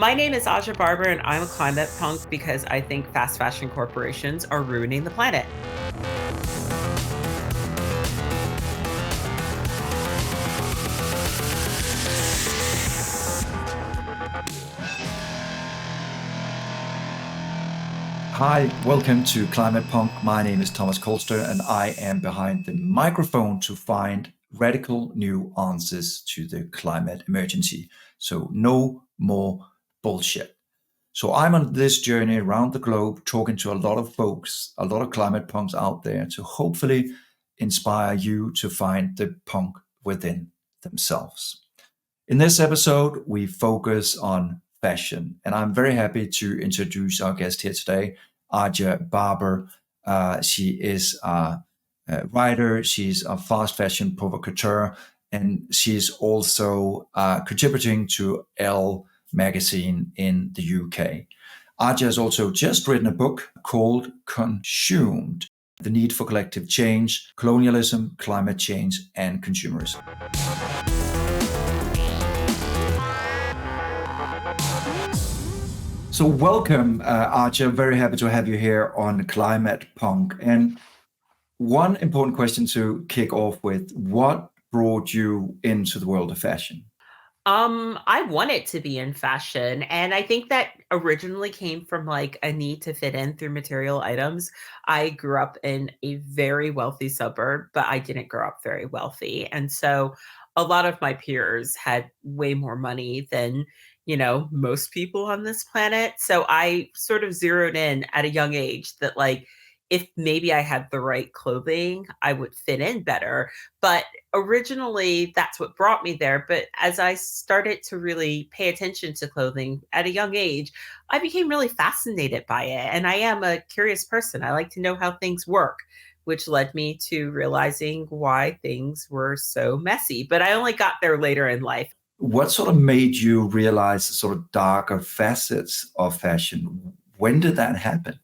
My name is Aja Barber, and I'm a climate punk because I think fast fashion corporations are ruining the planet. Hi, welcome to Climate Punk. My name is Thomas Colster, and I am behind the microphone to find radical new answers to the climate emergency. So, no more bullshit. So, I'm on this journey around the globe talking to a lot of folks, a lot of climate punks out there to hopefully inspire you to find the punk within themselves. In this episode, we focus on fashion, and I'm very happy to introduce our guest here today, Aja Barber. She is a writer, she's a fast fashion provocateur, and she's also contributing to Elle magazine in the UK. Aja has also just written a book called Consumed: The Need for Collective Change, Colonialism, Climate Change, and Consumerism. So welcome, Archer. Very happy to have you here on Climate Punk. And one important question to kick off with: what brought you into the world of fashion? I wanted to be in fashion, and I think that originally came from like a need to fit in through material items. I grew up in a very wealthy suburb, but I didn't grow up very wealthy. And so a lot of my peers had way more money than, most people on this planet. So I sort of zeroed in at a young age that like if maybe I had the right clothing, I would fit in better. But originally that's what brought me there. But as I started to really pay attention to clothing at a young age, I became really fascinated by it. And I am a curious person. I like to know how things work, which led me to realizing why things were so messy. But I only got there later in life. What sort of made you realize the sort of darker facets of fashion? When did that happen?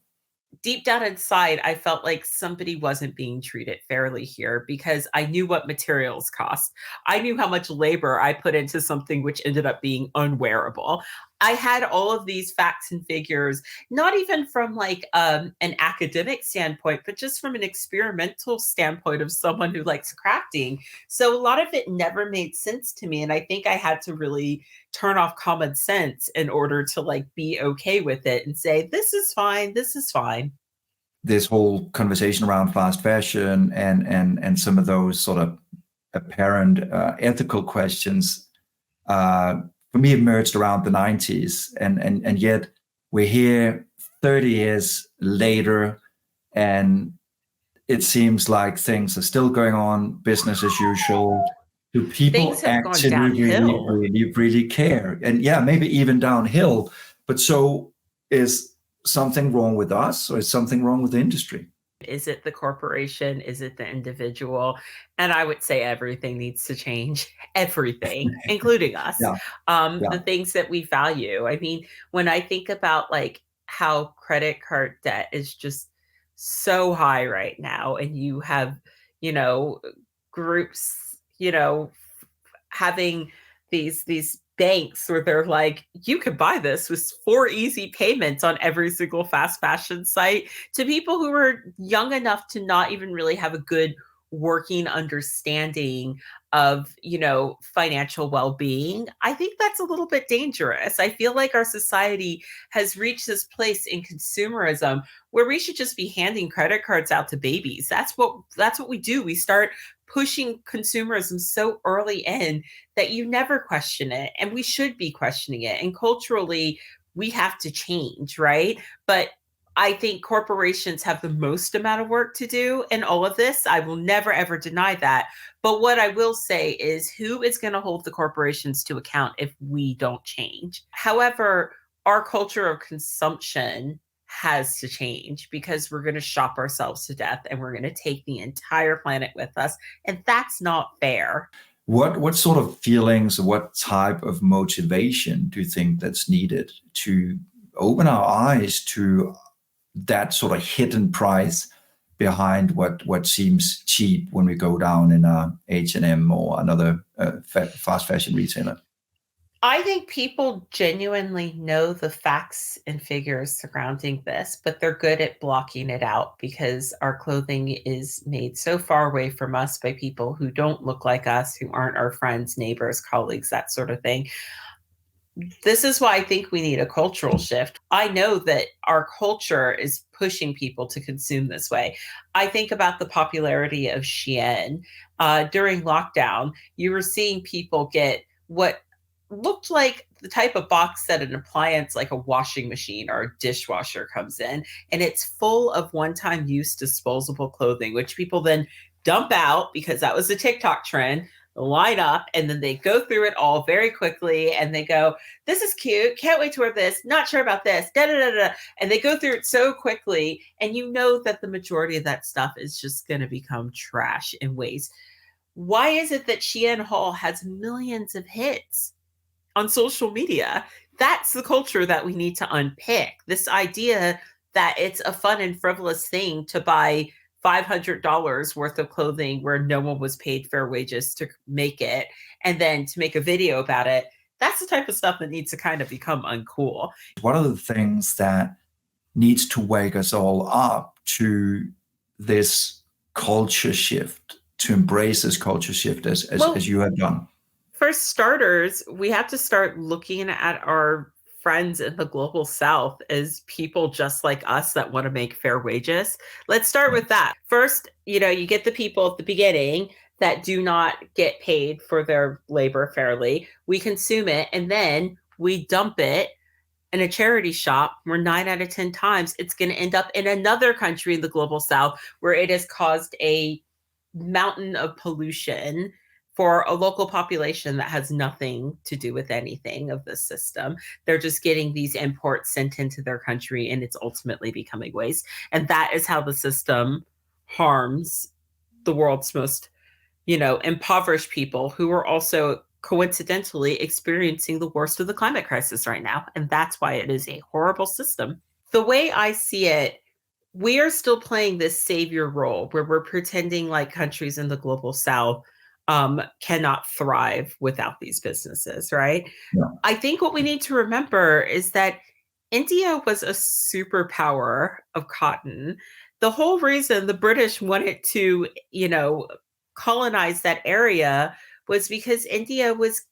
Deep down inside, I felt like somebody wasn't being treated fairly here because I knew what materials cost. I knew how much labor I put into something which ended up being unwearable. I had all of these facts and figures, not even from like an academic standpoint, but just from an experimental standpoint of someone who likes crafting. So a lot of it never made sense to me. And I think I had to really turn off common sense in order to like be okay with it and say, this is fine, this is fine. This whole conversation around fast fashion and some of those sort of apparent ethical questions for me emerged around the 90s, and yet we're here 30 years later, and it seems like things are still going on, business as usual. Do people Things have gone actually downhill. really care? And yeah, maybe even downhill. But so is something wrong with us, or is something wrong with the industry? Is it the corporation? Is it the individual? And I would say everything needs to change, everything, including us. Yeah, yeah. The things that we value. I mean, when I think about like how credit card debt is just so high right now, and you have, you know, groups, having these banks where they're like, you could buy this with 4 easy payments on every single fast fashion site, to people who are young enough to not even really have a good working understanding of financial well-being. I think that's a little bit dangerous. I feel like our society has reached this place in consumerism where we should just be handing credit cards out to babies. That's what we do. We start pushing consumerism so early in that you never question it, and we should be questioning it. And culturally, we have to change, right? But I think corporations have the most amount of work to do in all of this. I will never ever deny that. But what I will say is, who is going to hold the corporations to account if we don't change? However, our culture of consumption has to change because we're going to shop ourselves to death and we're going to take the entire planet with us. And that's not fair. What sort of feelings, what type of motivation do you think that's needed to open our eyes to that sort of hidden price behind what seems cheap when we go down in a H&M or another fast fashion retailer? I think people genuinely know the facts and figures surrounding this, but they're good at blocking it out because our clothing is made so far away from us by people who don't look like us, who aren't our friends, neighbors, colleagues, that sort of thing. This is why I think we need a cultural shift. I know that our culture is pushing people to consume this way. I think about the popularity of Shein. During lockdown, you were seeing people get what looked like the type of box that an appliance like a washing machine or a dishwasher comes in, and it's full of one-time use disposable clothing, which people then dump out because that was a TikTok trend, line up, and then they go through it all very quickly and they go, this is cute, can't wait to wear this, not sure about this, da da da da. And they go through it so quickly, and you know that the majority of that stuff is just going to become trash and waste. Why is it that Shein Hall has millions of hits on social media? That's the culture that we need to unpick. This idea that it's a fun and frivolous thing to buy $500 worth of clothing where no one was paid fair wages to make it, and then to make a video about it, that's the type of stuff that needs to kind of become uncool. One of the things that needs to wake us all up to this culture shift, to embrace this culture shift as you have done? For starters, we have to start looking at our friends in the global south as people just like us that want to make fair wages. Let's start with that. First, you get the people at the beginning that do not get paid for their labor fairly. We consume it and then we dump it in a charity shop where 9 out of 10 times it's going to end up in another country in the global south where it has caused a mountain of pollution for a local population that has nothing to do with anything of this system. They're just getting these imports sent into their country and it's ultimately becoming waste. And that is how the system harms the world's most, impoverished people who are also coincidentally experiencing the worst of the climate crisis right now. And that's why it is a horrible system. The way I see it, we are still playing this savior role where we're pretending like countries in the global south cannot thrive without these businesses, right? Yeah. I think what we need to remember is that India was a superpower of cotton. The whole reason the British wanted to, colonize that area was because India was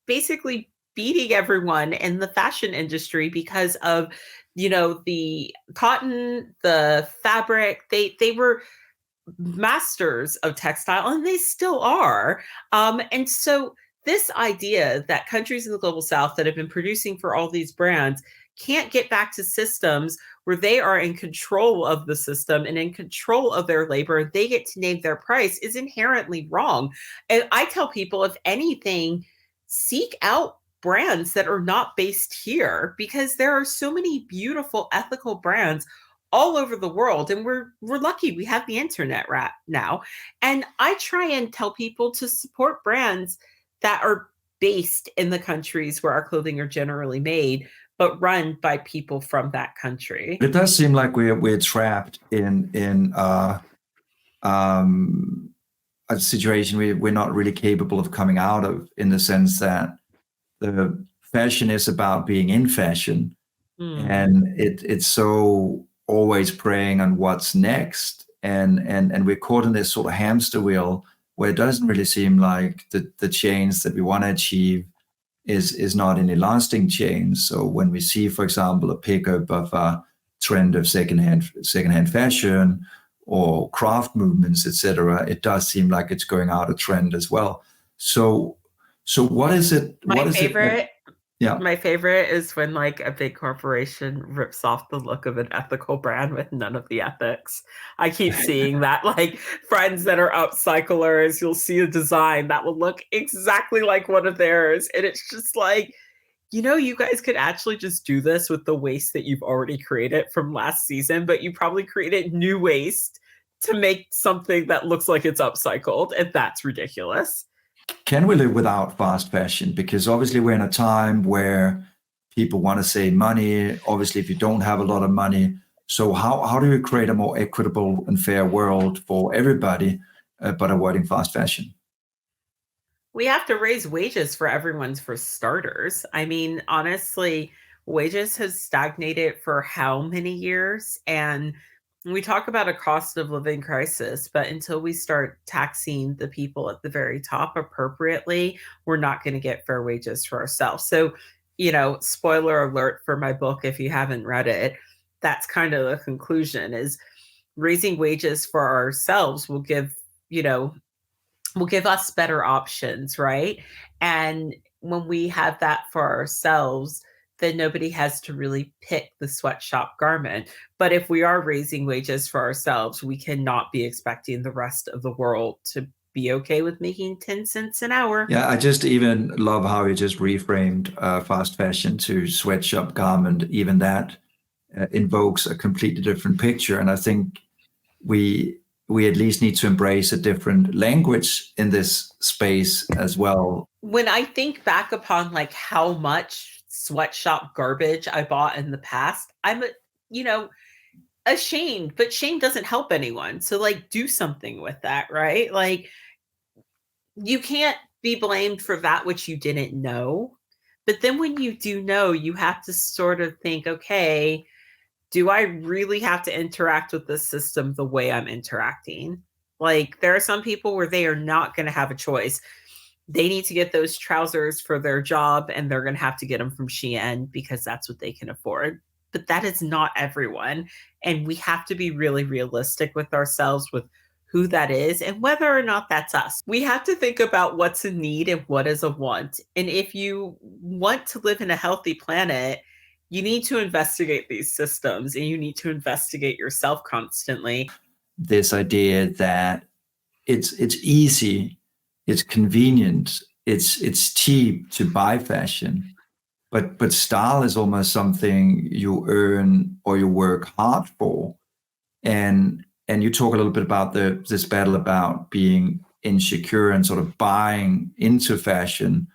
basically beating everyone in the fashion industry because of, the cotton, the fabric. They were masters of textile and they still are. And so this idea that countries in the global south that have been producing for all these brands can't get back to systems where they are in control of the system and in control of their labor, they get to name their price, is inherently wrong. And I tell people, if anything, seek out brands that are not based here because there are so many beautiful ethical brands all over the world, and we're lucky we have the internet right now. And I try and tell people to support brands that are based in the countries where our clothing are generally made, but run by people from that country. It does seem like we're trapped in a situation we're not really capable of coming out of, in the sense that the fashion is about being in fashion, and it's so always preying on what's next, and we're caught in this sort of hamster wheel where it doesn't really seem like the change that we want to achieve is not any lasting change. So when we see, for example, a pickup of a trend of secondhand fashion or craft movements, etc., it does seem like it's going out of trend as well. So what is it? My favorite is when like a big corporation rips off the look of an ethical brand with none of the ethics. I keep seeing that, like friends that are upcyclers, you'll see a design that will look exactly like one of theirs. And it's just like, you guys could actually just do this with the waste that you've already created from last season, but you probably created new waste to make something that looks like it's upcycled. And that's ridiculous. Can we live without fast fashion? Because obviously we're in a time where people want to save money. Obviously, if you don't have a lot of money, so how do you create a more equitable and fair world for everybody, but avoiding fast fashion? We have to raise wages for everyone for starters. I mean, honestly, wages has stagnated for how many years? And we talk about a cost of living crisis, but until we start taxing the people at the very top appropriately, we're not going to get fair wages for ourselves. So, spoiler alert for my book if you haven't read it, that's kind of the conclusion is raising wages for ourselves you know, will give us better options, right? And when we have that for ourselves, then nobody has to really pick the sweatshop garment. But if we are raising wages for ourselves, we cannot be expecting the rest of the world to be okay with making 10 cents an hour. Yeah, I just even love how you just reframed fast fashion to sweatshop garment. Even that invokes a completely different picture. And I think we we at least need to embrace a different language in this space as well. When I think back upon like how much sweatshop garbage I bought in the past, you know, ashamed, but shame doesn't help anyone. So like do something with that, right? Like you can't be blamed for that which you didn't know. But then when you do know, you have to sort of think, okay, do I really have to interact with this system the way I'm interacting? Like there are some people where they are not going to have a choice. They need to get those trousers for their job and they're going to have to get them from Shein because that's what they can afford. But that is not everyone. And we have to be really realistic with ourselves with who that is and whether or not that's us. We have to think about what's a need and what is a want. And if you want to live in a healthy planet, you need to investigate these systems and you need to investigate yourself constantly. This idea that it's easy, it's convenient, it's cheap to buy fashion, but style is almost something you earn or you work hard for. And you talk a little bit about this battle about being insecure and sort of buying into fashion,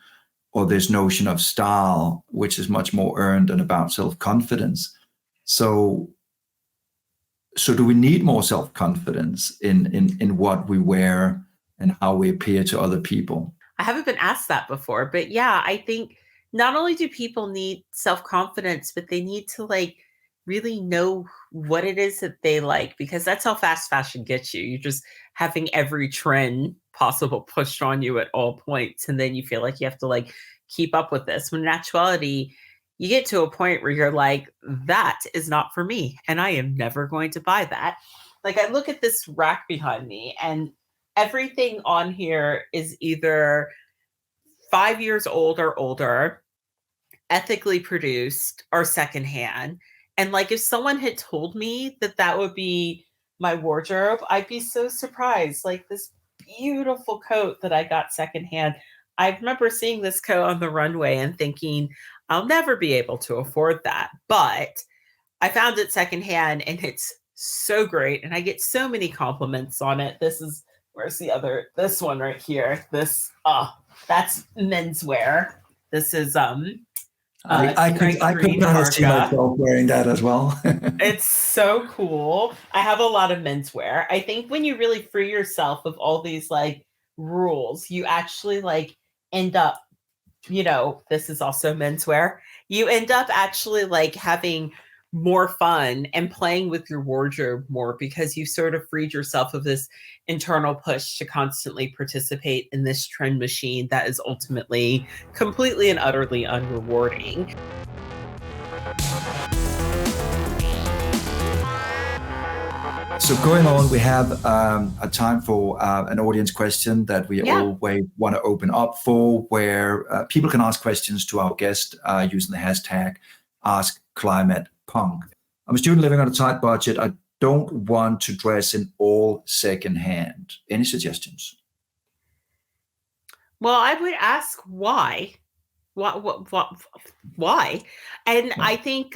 or this notion of style, which is much more earned and about self-confidence. So do we need more self-confidence in what we wear and how we appear to other people? I haven't been asked that before, but yeah, I think not only do people need self-confidence, but they need to like really know what it is that they like because that's how fast fashion gets you. You're just having every trend possible pushed on you at all points and then you feel like you have to like keep up with this. When in actuality, you get to a point where you're like that is not for me and I am never going to buy that. Like I look at this rack behind me and everything on here is either 5 years old or older, ethically produced, or secondhand. And like if someone had told me that that would be my wardrobe, I'd be so surprised. Like this beautiful coat that I got secondhand. I remember seeing this coat on the runway and thinking, I'll never be able to afford that. But I found it secondhand and it's so great. And I get so many compliments on it. Where's this one right here. That's menswear. This is I could kind of see myself wearing that as well. It's so cool. I have a lot of menswear. I think when you really free yourself of all these like rules, you actually like end up, this is also menswear. You end up actually like having more fun and playing with your wardrobe more because you sort of freed yourself of this internal push to constantly participate in this trend machine that is ultimately completely and utterly unrewarding. So going on, we have a time for an audience question that we always want to open up for, where people can ask questions to our guest using the hashtag #AskClimatePunk. I'm a student living on a tight budget. I don't want to dress in all secondhand. Any suggestions? Well, I would ask why. Why? And I think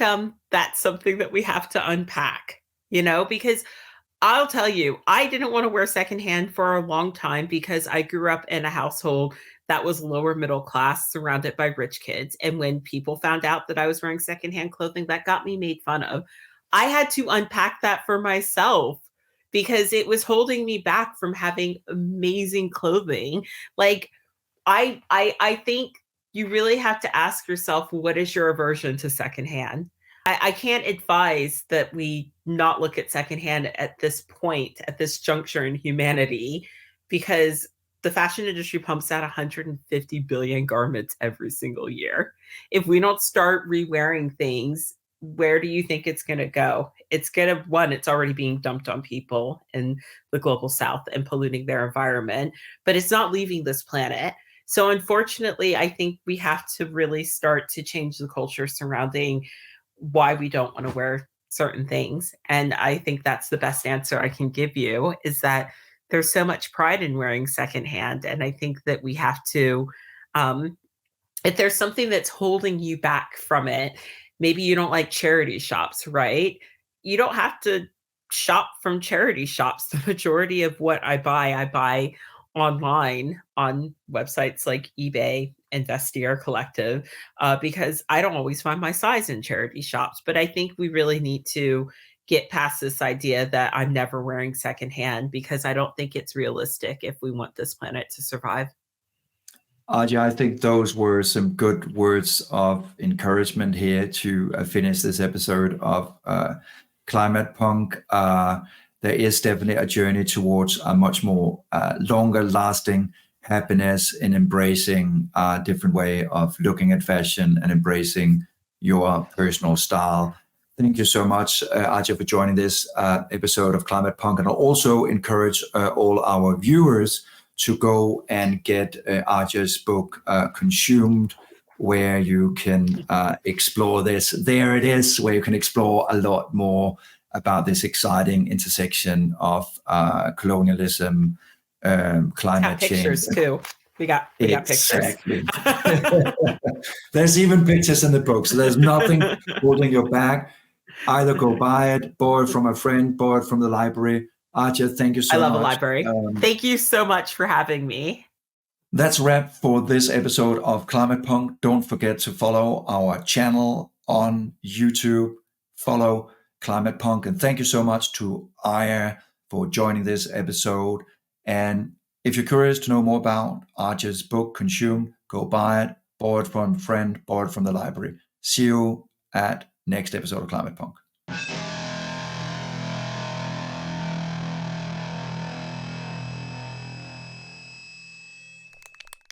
that's something that we have to unpack, because I'll tell you, I didn't want to wear secondhand for a long time because I grew up in a household that was lower middle class, surrounded by rich kids. And when people found out that I was wearing secondhand clothing, that got me made fun of. I had to unpack that for myself because it was holding me back from having amazing clothing. Like, I think you really have to ask yourself, what is your aversion to secondhand? I can't advise that we not look at secondhand at this point, at this juncture in humanity, because the fashion industry pumps out 150 billion garments every single year. If we don't start re-wearing things, where do you think it's going to go? It's going to, one, it's already being dumped on people in the global south and polluting their environment, but it's not leaving this planet. So unfortunately, I think we have to really start to change the culture surrounding why we don't want to wear certain things. And I think that's the best answer I can give you, is that there's so much pride in wearing secondhand. And I think that we have to, if there's something that's holding you back from it, maybe you don't like charity shops, right? You don't have to shop from charity shops. The majority of what I buy online on websites like eBay and Vestiaire Collective, because I don't always find my size in charity shops. But I think we really need to get past this idea that I'm never wearing secondhand, because I don't think it's realistic if we want this planet to survive. Arja, I think those were some good words of encouragement here to finish this episode of Climate Punk. There is definitely a journey towards a much more longer lasting happiness in embracing a different way of looking at fashion and embracing your personal style. Thank you so much, Arja, for joining this episode of Climate Punk. And I'll also encourage all our viewers to go and get Arja's book, Consumed, where you can explore this. There it is, where you can explore a lot more about this exciting intersection of colonialism, climate change. Pictures too. We got pictures. Exactly. There's even pictures in the book, so there's nothing holding you back. Either go buy it, borrow it from a friend, borrow it from the library. Arja, thank you so much. I love a library. Thank you so much for having me. That's a wrap for this episode of Climate Punk. Don't forget to follow our channel on YouTube. Follow Climate Punk. And thank you so much to Aya for joining this episode. And if you're curious to know more about Arja's book, Consumed, go buy it, borrow it from a friend, borrow it from the library. See you at next episode of Climate Punk.